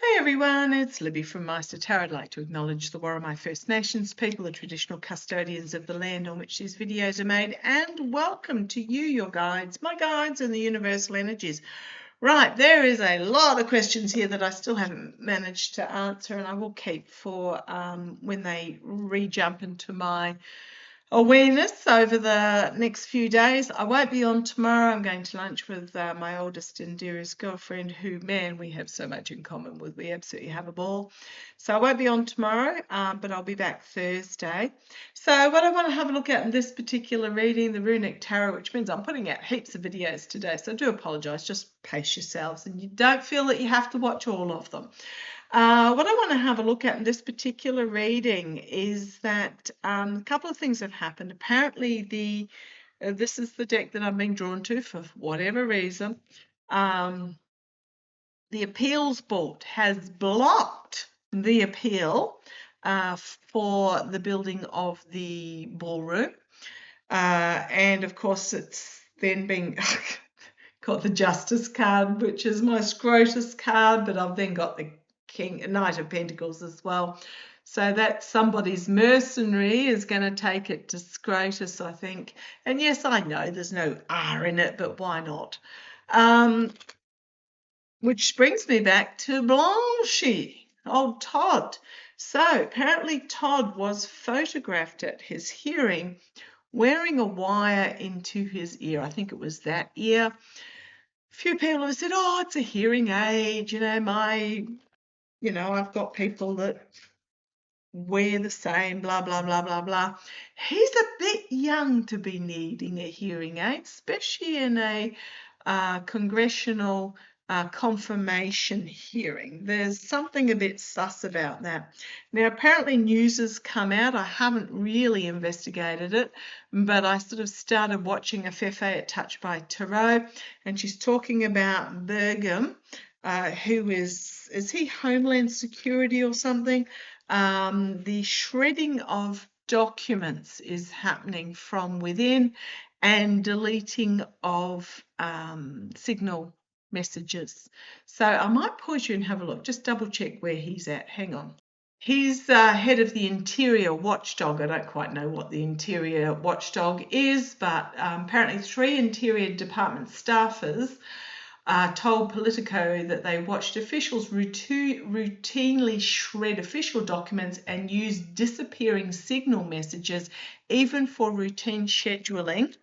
Hey everyone, it's Libby from maighstirtarot. I'd like to acknowledge the Worimi First Nations people, the traditional custodians of the land on which these videos are made, and welcome to you, your guides, my guides and the universal energies. Right, there is a lot of questions here that I still haven't managed to answer, and I will keep for when they re-jump into my awareness over the next few days. I won't be on tomorrow. I'm going to lunch with my oldest and dearest girlfriend, who, man, we have so much in common with. We absolutely have a ball. So I won't be on tomorrow, but I'll be back Thursday. So what I want to have a look at in this particular reading, the Runic Tarot, which means I'm putting out heaps of videos today, so I do apologise. Just pace yourselves and you don't feel that you have to watch all of them. What I want to have a look at in this particular reading is that a couple of things have happened. Apparently, this is the deck that I'm being drawn to for whatever reason. The appeals board has blocked the appeal for the building of the ballroom. And of course, it's then being got the Justice card, which is my Scrotus card, but I've then got the Knight of Pentacles as well. So that somebody's mercenary is going to take it to Scrotus, I think. And yes, I know there's no R in it, but why not? Which brings me back to Blanches, old Todd. So apparently Todd was photographed at his hearing wearing a wire into his ear. I think it was that ear. Few people have said, oh, it's a hearing aid, I've got people that wear the same, blah, blah, blah, blah, blah. He's a bit young to be needing a hearing aid, especially in a congressional confirmation hearing. There's something a bit sus about that. Now, apparently news has come out. I haven't really investigated it, but I sort of started watching a Fefe at Touch by Tarot, and she's talking about Burgum, who is he Homeland Security or something? The shredding of documents is happening from within, and deleting of signal messages. So I might pause you and have a look, just double check where he's at. Hang on. He's head of the interior watchdog. I don't quite know what the interior watchdog is, but apparently 3 interior department staffers told Politico that they watched officials routinely shred official documents and use disappearing signal messages, even for routine scheduling,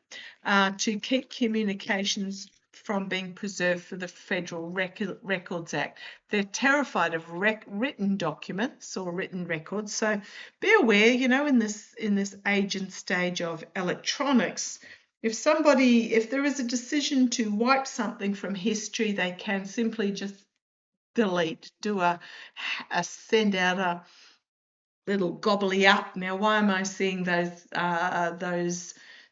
to keep communications from being preserved for the Federal Records Act. They're terrified of written documents or written records. So be aware, in this age and stage of electronics, if there is a decision to wipe something from history, they can simply just delete, do a send out a little gobbly up. Now, why am I seeing those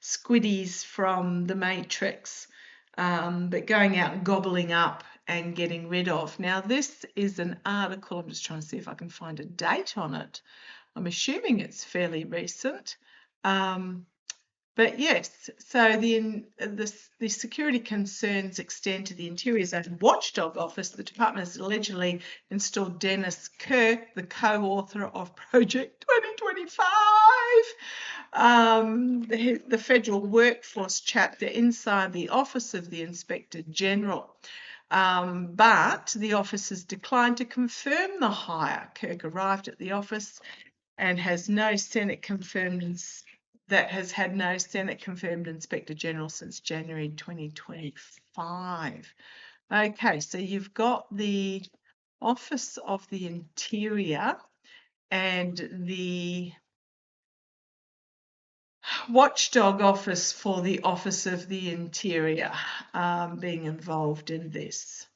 squiddies from the Matrix, but going out and gobbling up and getting rid of? Now, this is an article. I'm just trying to see if I can find a date on it. I'm assuming it's fairly recent. But yes, so the security concerns extend to the Interior Zone Watchdog Office. The department has allegedly installed Dennis Kirk, the co-author of Project 2025, the federal workforce chapter, inside the office of the Inspector General. But the office has declined to confirm the hire. Kirk arrived at the office and has had no Senate confirmed Inspector General since January 2025. Okay, so you've got the Office of the Interior and the Watchdog Office for the Office of the Interior being involved in this.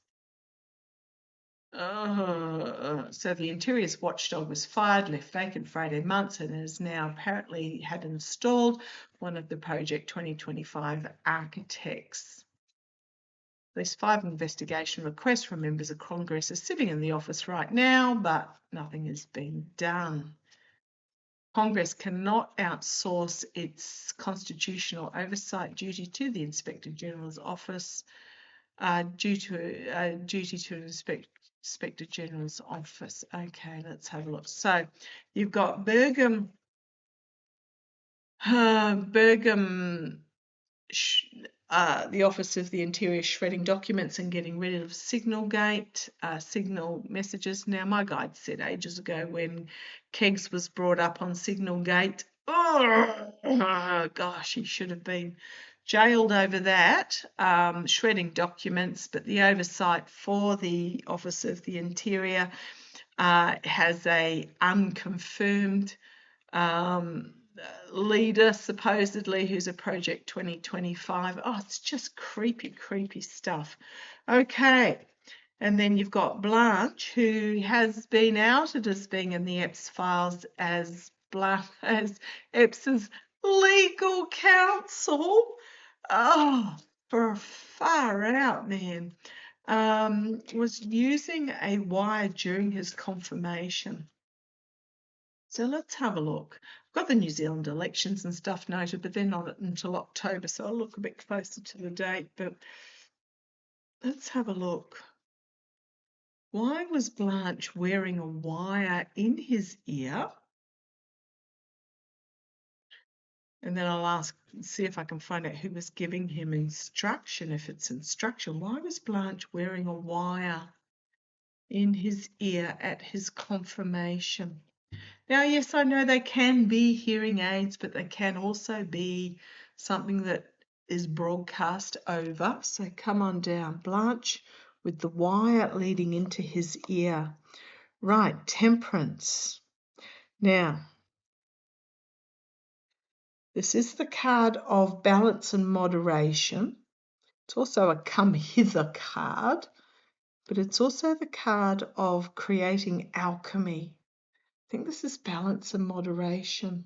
So the Interior's watchdog was fired, left vacant for 18 months, and has now apparently had installed one of the Project 2025 architects. At least 5 investigation requests from members of Congress are sitting in the office right now, but nothing has been done. Congress cannot outsource its constitutional oversight duty to the Inspector General's office due to a duty to inspect Inspector General's office. Okay, let's have a look. So you've got Bergam, Bergam, the Office of the Interior shredding documents and getting rid of signal messages. Now, my guide said ages ago when Keggs was brought up on Signal Gate, oh gosh, he should have been jailed over that, shredding documents, but the oversight for the Office of the Interior has a unconfirmed leader, supposedly, who's a Project 2025. Oh, it's just creepy, creepy stuff. Okay. And then you've got Blanche, who has been outed as being in the Epps files as Epps's legal counsel. Oh, for far out, man. Was using a wire during his confirmation. So let's have a look. I've got the New Zealand elections and stuff noted, but they're not until October, so I'll look a bit closer to the date. But let's have a look. Why was Blanche wearing a wire in his ear? And then I'll see if I can find out who was giving him instruction, if it's instruction. Why was Blanche wearing a wire in his ear at his confirmation? Now, yes, I know they can be hearing aids, but they can also be something that is broadcast over. So come on down. Blanche with the wire leading into his ear. Right, Temperance. Now, this is the card of balance and moderation. It's also a come hither card, but it's also the card of creating alchemy. I think this is balance and moderation.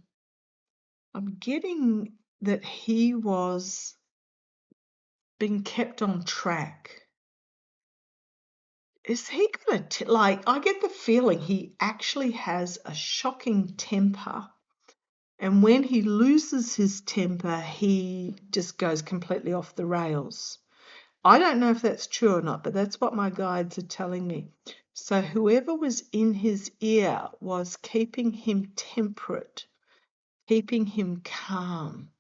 I'm getting that he was being kept on track. Is he going to, I get the feeling he actually has a shocking temper. And when he loses his temper, he just goes completely off the rails. I don't know if that's true or not, but that's what my guides are telling me. So whoever was in his ear was keeping him temperate, keeping him calm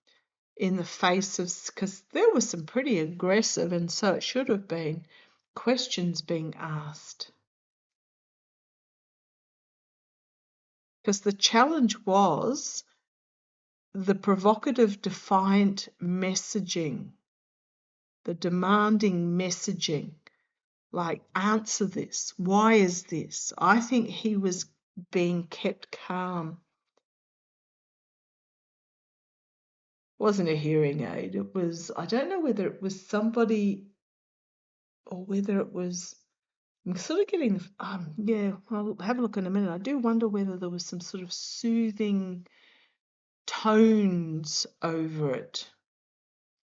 in the face of, because there was some pretty aggressive, and so it should have been, questions being asked. Because the challenge was the provocative, defiant messaging, the demanding messaging, like, answer this, why is this? I think he was being kept calm. It wasn't a hearing aid. It was, I don't know whether it was somebody or whether it was, I'm sort of getting, yeah, I'll have a look in a minute. I do wonder whether there was some sort of soothing tones over it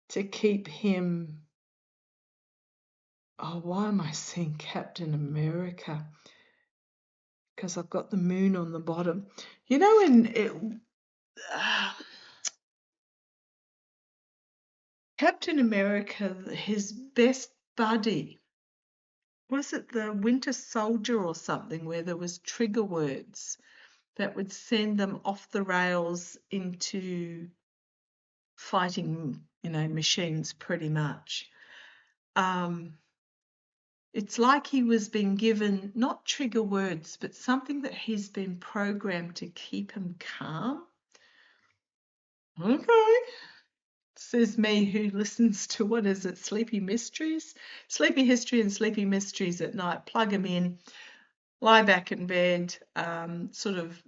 to keep him. Oh, why am I seeing Captain America? Because I've got the moon on the bottom. You know, Captain America, his best buddy, was it the Winter Soldier or something, where there was trigger words that would send them off the rails into fighting, machines pretty much. It's like he was being given not trigger words, but something that he's been programmed to keep him calm. Okay. Says me, who listens to, what is it, Sleepy Mysteries? Sleepy History and Sleepy Mysteries at night. Plug them in, lie back in bed, sort of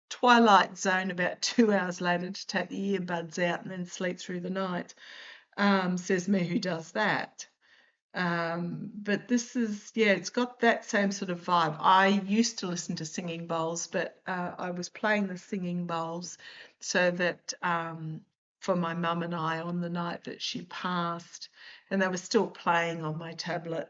twilight zone about 2 hours later to take the earbuds out and then sleep through the night. Says me, who does that. But this is, yeah, it's got that same sort of vibe. I used to listen to singing bowls, but I was playing the singing bowls so that for my mum and I on the night that she passed, and they were still playing on my tablet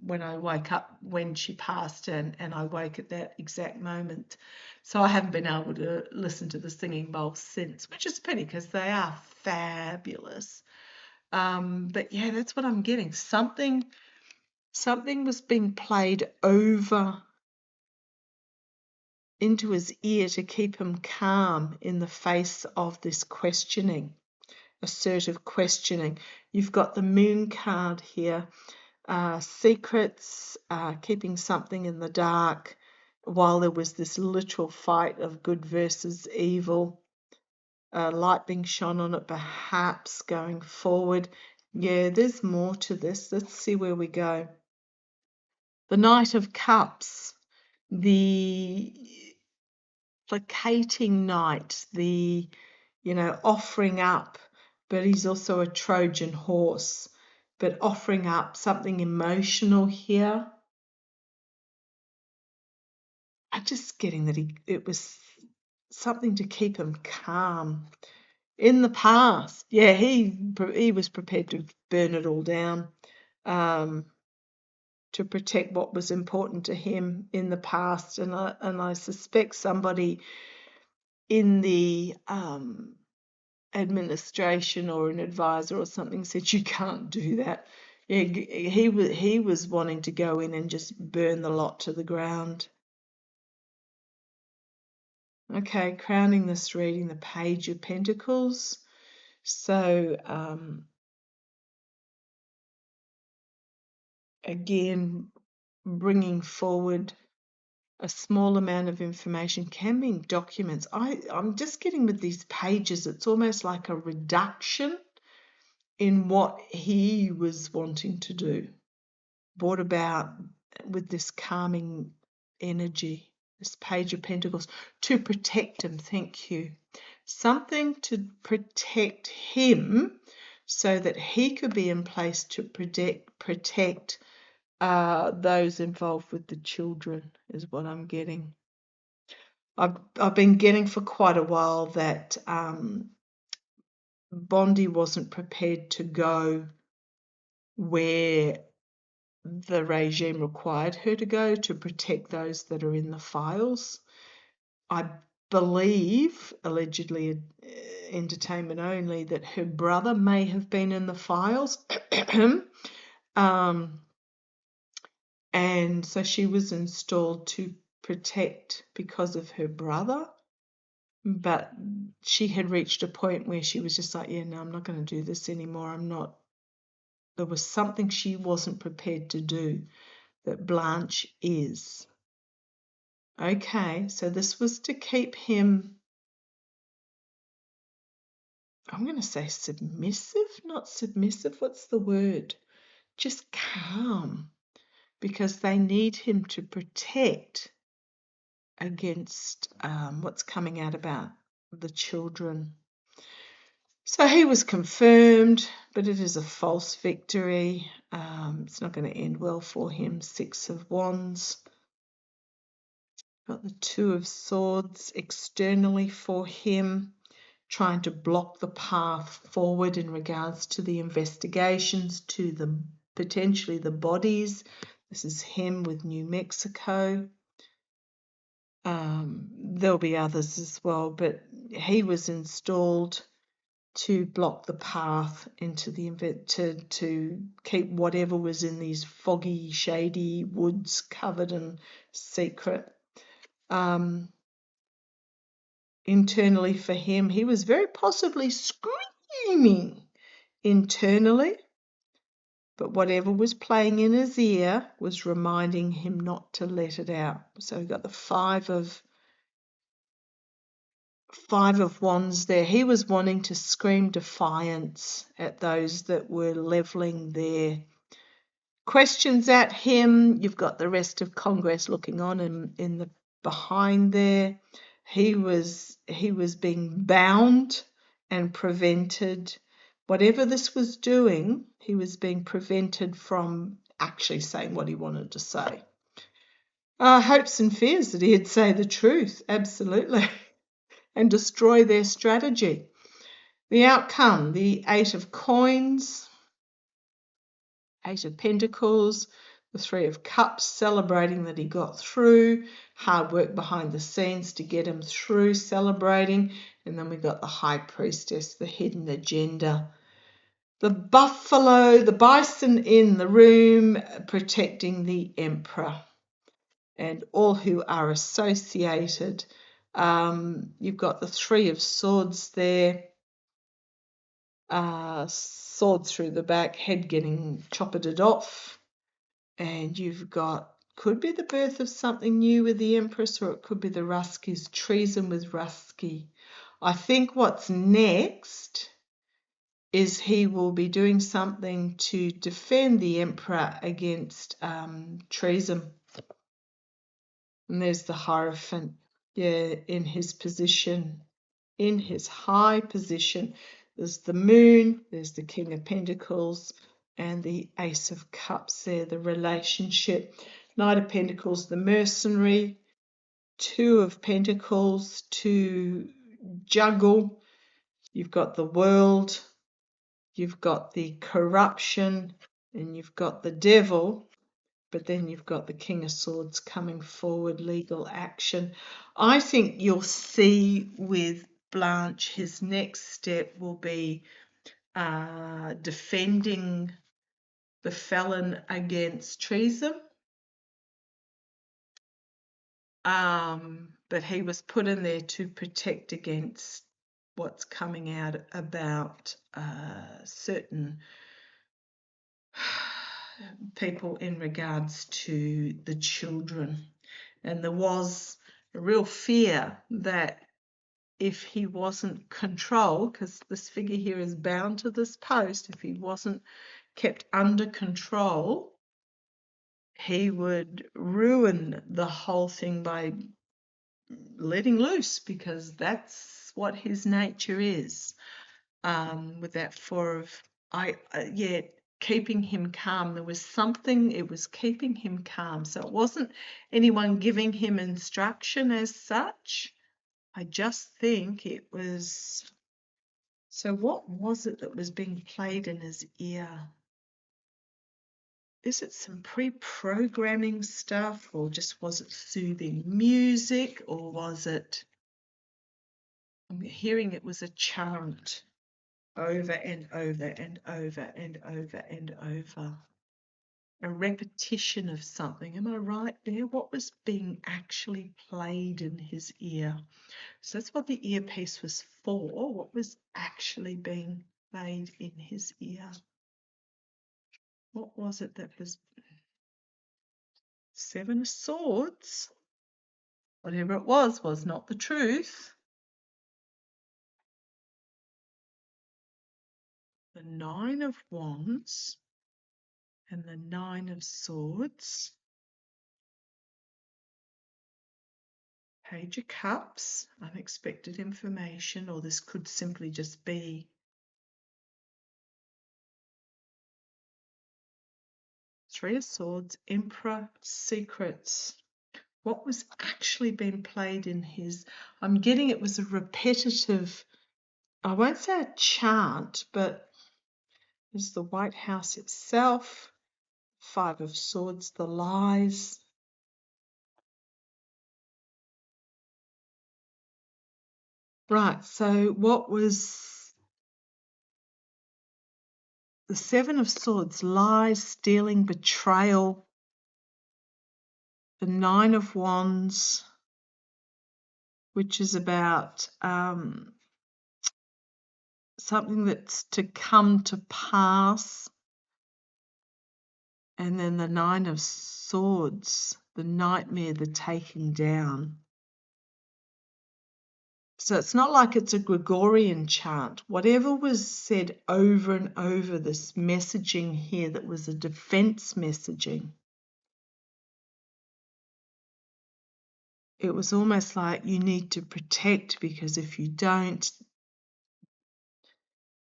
when I woke up when she passed, and I woke at that exact moment. So I haven't been able to listen to the singing bowls since, which is a pity because they are fabulous. But yeah, that's what I'm getting. Something Something was being played over into his ear to keep him calm in the face of this questioning, assertive questioning. You've got the Moon card here, secrets, keeping something in the dark, while there was this literal fight of good versus evil, light being shone on it, perhaps going forward. Yeah, there's more to this. Let's see where we go. The Knight of Cups, the placating knight, the, offering up, but he's also a Trojan horse, but offering up something emotional here. I'm just getting that it was something to keep him calm. In the past, yeah, he was prepared to burn it all down, to protect what was important to him in the past, and I suspect somebody in the administration or an advisor or something said you can't do that. Yeah, he was wanting to go in and just burn the lot to the ground. Okay, crowning this reading, the Page of Pentacles. So again, bringing forward a small amount of information, can be documents. I'm just getting with these pages, it's almost like a reduction in what he was wanting to do, brought about with this calming energy, this Page of Pentacles, to protect him. Thank you. Something to protect him so that he could be in place to protect those involved with the children, is what I'm getting. I've been getting for quite a while that Bondi wasn't prepared to go where the regime required her to go to protect those that are in the files. I believe, allegedly entertainment only, that her brother may have been in the files. And so she was installed to protect because of her brother. But she had reached a point where she was just like, yeah, no, I'm not going to do this anymore. There was something she wasn't prepared to do that Blanche is. Okay, so this was to keep him, I'm going to say submissive, not submissive. What's the word? Just calm, because they need him to protect against what's coming out about the children. So he was confirmed, but it is a false victory. It's not going to end well for him. 6 of Wands. Got the 2 of Swords externally for him, trying to block the path forward in regards to the investigations, to the potentially the bodies. This is him with New Mexico. There'll be others as well, but he was installed to block the path into the to keep whatever was in these foggy, shady woods covered and secret. Internally for him, he was very possibly screaming internally, but whatever was playing in his ear was reminding him not to let it out. So we got the Five of Wands there. He was wanting to scream defiance at those that were leveling their questions at him. You've got the rest of Congress looking on in the behind there. He was being bound and prevented. Whatever this was doing, he was being prevented from actually saying what he wanted to say. Hopes and fears that he'd say the truth, absolutely, and destroy their strategy. The outcome, the 8 of Coins, 8 of Pentacles, the 3 of Cups, celebrating that he got through, hard work behind the scenes to get him through, celebrating. And then we got the High Priestess, the hidden agenda. the buffalo, the bison in the room protecting the emperor and all who are associated. You've got the Three of Swords there, sword through the back, head getting choppered off, and you've got, could be the birth of something new with the Empress, or it could be the Ruskies, treason with Rusky. I think what's next is he will be doing something to defend the Emperor against treason. And there's the Hierophant, yeah, in his position, in his high position. There's the Moon, there's the King of Pentacles, and the Ace of Cups there, the relationship. Knight of Pentacles, the mercenary. Two of Pentacles to juggle. You've got the World, you've got the corruption, and you've got the Devil. But then you've got the King of Swords coming forward, legal action. I think you'll see with Blanche, his next step will be defending the felon against treason. But he was put in there to protect against what's coming out about certain people in regards to the children. And there was a real fear that if he wasn't controlled, because this figure here is bound to this post, if he wasn't kept under control, he would ruin the whole thing by letting loose, because that's what his nature is. With that Four of, keeping him calm. There was something, it was keeping him calm. So it wasn't anyone giving him instruction as such. I just think it was, so what was it that was being played in his ear? Is it some pre-programming stuff, or just was it soothing music, or was it, I'm hearing it was a chant over and over and over and over and over. A repetition of something. Am I right there? What was being actually played in his ear? So that's what the earpiece was for. What was actually being played in his ear? What was it that was? Seven of Swords. Whatever it was not the truth. The Nine of Wands and the Nine of Swords. Page of Cups, unexpected information, or this could simply just be Three of Swords, Emperor, secrets. What was actually being played in his, I'm getting it was a repetitive, I won't say a chant, but there's the White House itself, Five of Swords, the lies. Right, so what was the Seven of Swords? Lies, stealing, betrayal. The Nine of Wands, which is about something that's to come to pass. And then the Nine of Swords, the nightmare, the taking down. So it's not like it's a Gregorian chant. Whatever was said over and over, this messaging here that was a defense messaging, it was almost like you need to protect, because if you don't.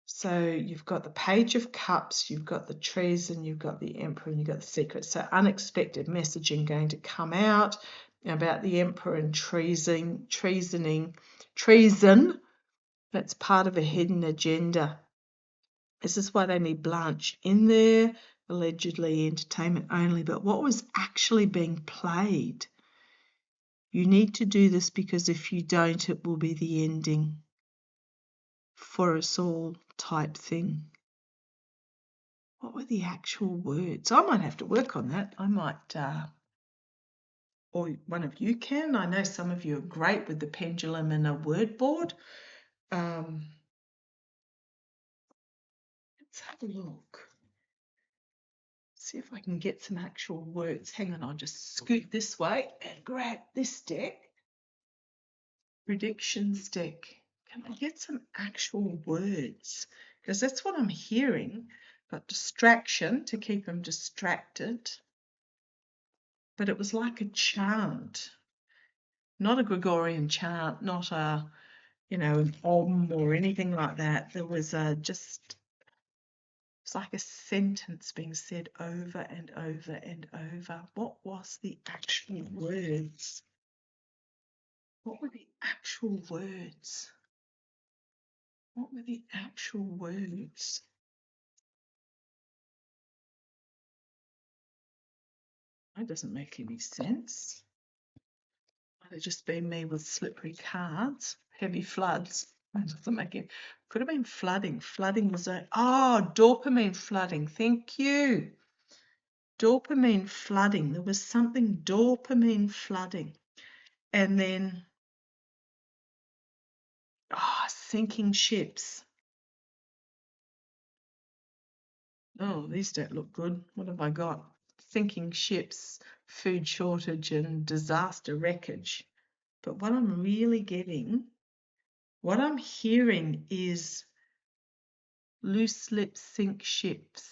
So you've got the Page of Cups, you've got the treason, you've got the Emperor, and you've got the secret. So unexpected messaging going to come out about the Emperor and treason. That's part of a hidden agenda. This is why they need Blanche in there, allegedly entertainment only. But what was actually being played? You need to do this, because if you don't, it will be the ending for us all type thing. What were the actual words? I might have to work on that. I might, or one of you can. I know some of you are great with the pendulum and a word board. Let's have a look. See if I can get some actual words. Hang on, I'll just scoot this way and grab this deck. Predictions deck. Can I get some actual words? Because that's what I'm hearing. Got distraction to keep them distracted. But it was like a chant, not a Gregorian chant, not a, an om or anything like that. There was it's like a sentence being said over and over and over. What was the actual words? What were the actual words? What were the actual words? That doesn't make any sense. Might have just been me with slippery cards, heavy floods. That doesn't make it. Could have been flooding. Flooding was dopamine flooding. Thank you. Dopamine flooding. There was something dopamine flooding. And then sinking ships. Oh, these don't look good. What have I got? Sinking ships, food shortage and disaster wreckage. But what I'm really getting, what I'm hearing is loose lips sink ships.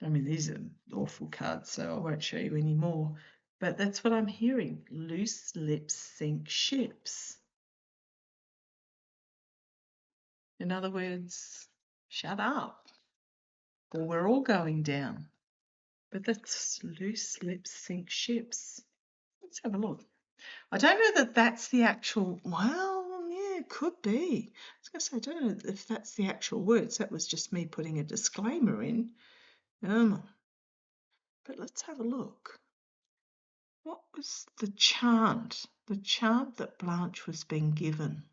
I mean, these are awful cards, so I won't show you any more. But that's what I'm hearing. Loose lips sink ships. In other words, shut up, or we're all going down. But that's loose lips sink ships. Let's have a look. I don't know that that's the actual, well, yeah, it could be. I was going to say, I don't know if that's the actual words. That was just me putting a disclaimer in. But let's have a look. What was the chant? The chant that Blanche was being given?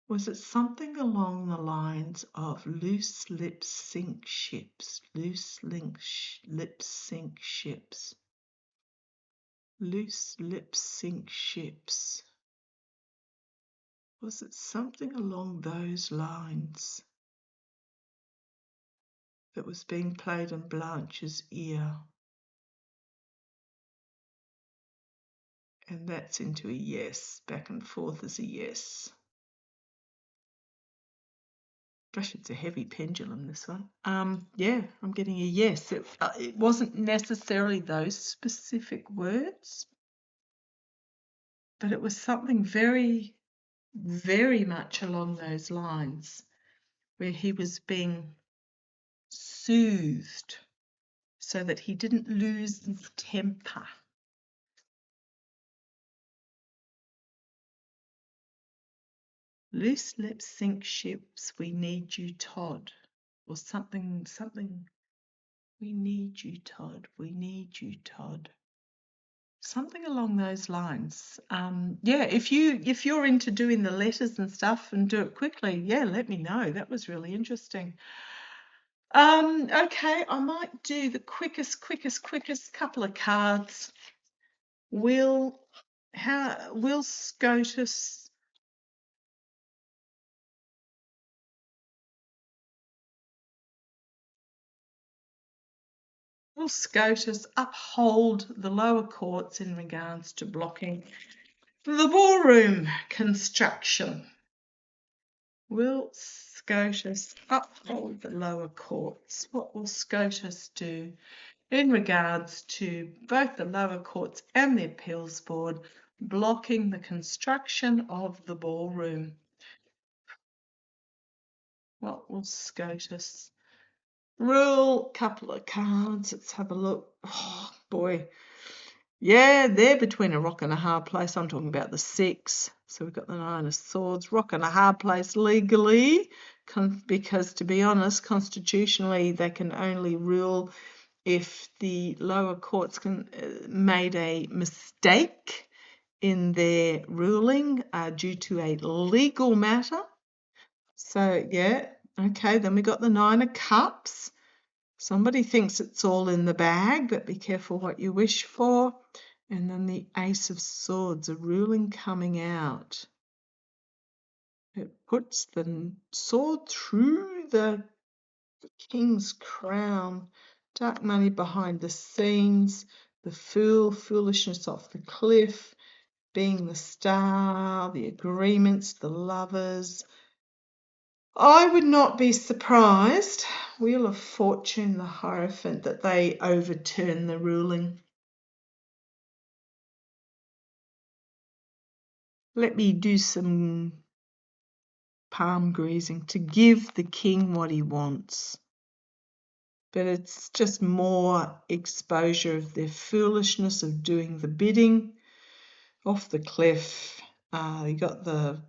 Was it something along the lines of loose lips sink ships? Loose lips sink ships. Loose lips sink ships. Was it something along those lines that was being played in Blanche's ear? And that's into a yes. Back and forth is a yes. Gosh, it's a heavy pendulum, this one. Yeah, I'm getting a yes. It wasn't necessarily those specific words, but it was something very, very much along those lines, where he was being soothed so that he didn't lose his temper. Loose lips sink ships, we need you, Todd. Or something, we need you, Todd, we need you, Todd. Something along those lines. Yeah, if you're into doing the letters and stuff and do it quickly, yeah, let me know. That was really interesting. Okay, I might do the quickest couple of cards. Will SCOTUS uphold the lower courts in regards to blocking the ballroom construction? Will SCOTUS uphold the lower courts? What will SCOTUS do in regards to both the lower courts and the appeals board blocking the construction of the ballroom? What will SCOTUS rule? Couple of cards. Let's have a look. Oh, boy. Yeah, they're between a rock and a hard place. I'm talking about the 6. So we've got the 9 of Swords, rock and a hard place legally, because to be honest, constitutionally, they can only rule if the lower courts made a mistake in their ruling due to a legal matter. So, yeah, okay, then we got the Nine of Cups. Somebody thinks it's all in the bag, but be careful what you wish for. And then the Ace of Swords, a ruling coming out. It puts the sword through the King's crown. Dark money behind the scenes. The Fool, foolishness off the cliff. Being the Star, the agreements, the Lovers. I would not be surprised, Wheel of Fortune, the Hierophant, that they overturn the ruling. Let me do some palm greasing to give the king what he wants. But it's just more exposure of their foolishness of doing the bidding. Off the cliff, you got the,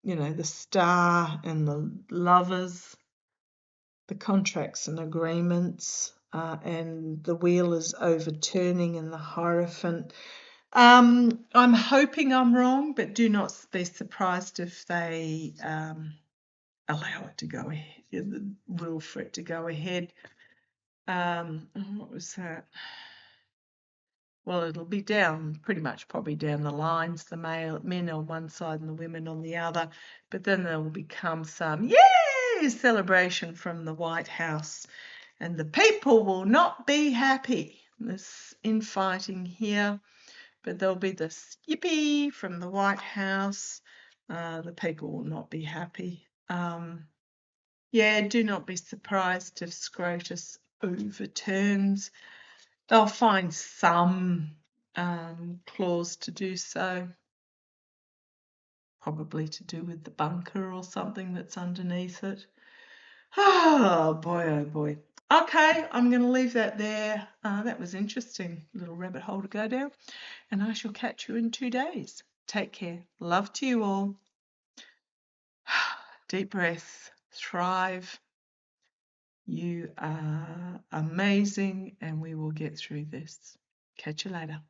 the Star and the Lovers, the contracts and agreements, and the wheel is overturning in the Hierophant. I'm hoping I'm wrong, but do not be surprised if they allow it to go ahead, the will for it to go ahead. What was that? Well, it'll be down, pretty much probably down the lines, the men on one side and the women on the other, but then there will become some, yay, celebration from the White House, and the people will not be happy. There's infighting here, but there'll be this yippee from the White House. The people will not be happy. Yeah, do not be surprised if SCOTUS overturns. They'll find some clause to do so, probably to do with the bunker or something that's underneath it. Oh boy. Okay, I'm going to leave that there. That was interesting, little rabbit hole to go down, and I shall catch you in 2 days. Take care. Love to you all. Deep breath. Thrive. You are amazing, and we will get through this. Catch you later.